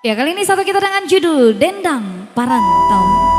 Ya, kali ini satu kita dengan judul Dendang Parantau.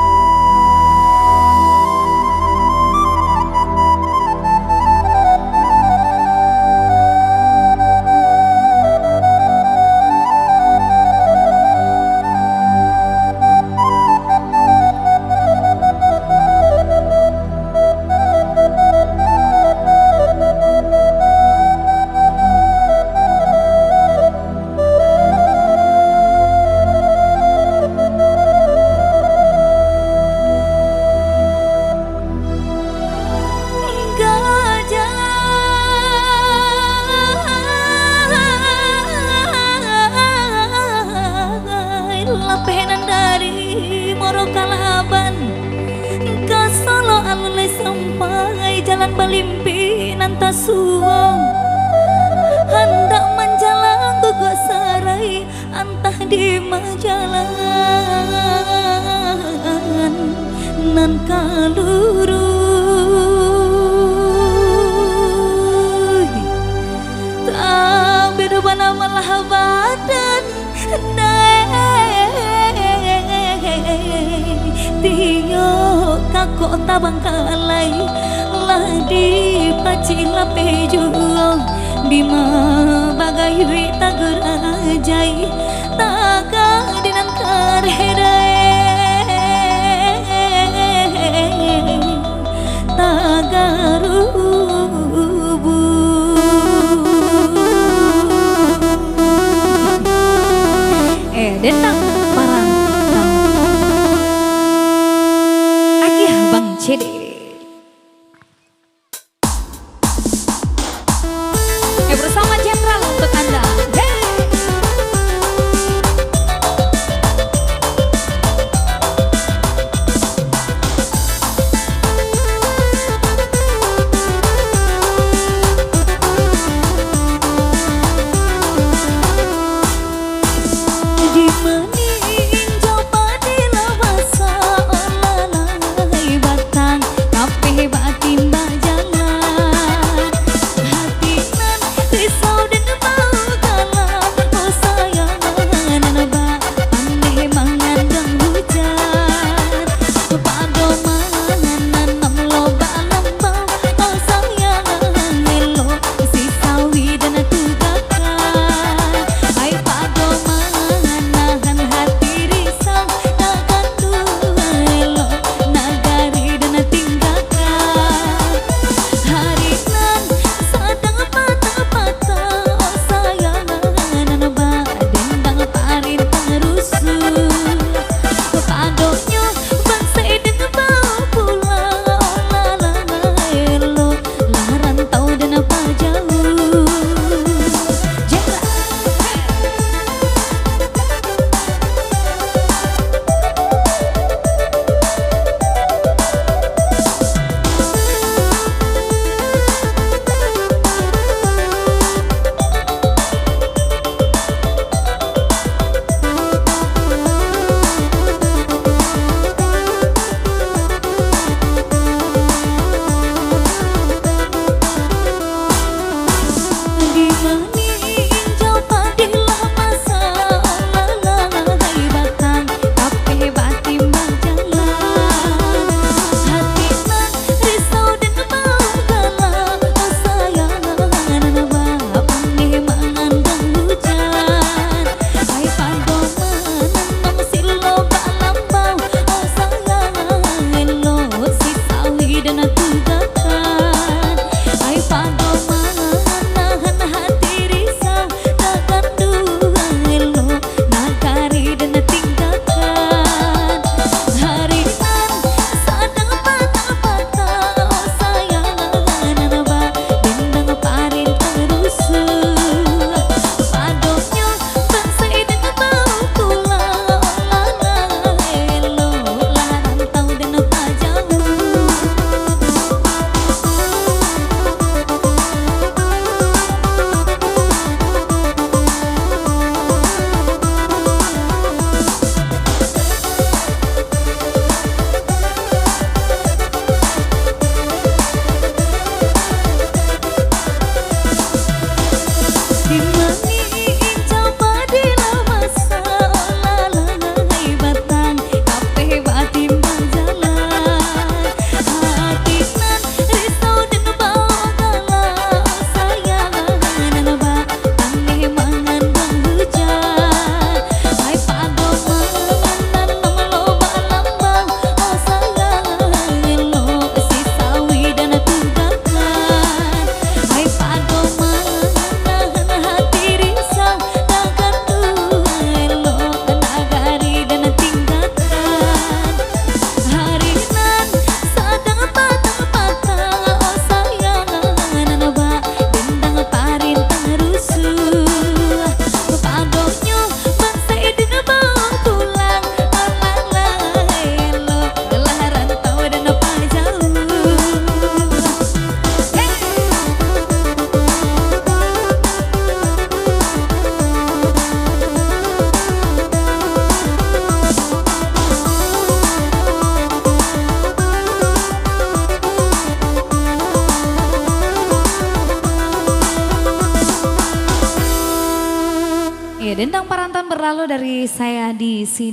Lapenan dari Morokalaban ke Solo alulai sampai Jalan Balimpi Nantasuong hendak menjalan guguk sarai antah di majalan nan kaluruy tak beda bana malah badan Tiyo kakok tabang kalai lah di paci lape juang bima bagai wi tager ajai taga dinan karhedai tagarubu Dendang Parantau. Bang CD. Bersama Jenderal untuk Anda. Di mana Ya, Dendang Parantauan berlalu dari saya di sini.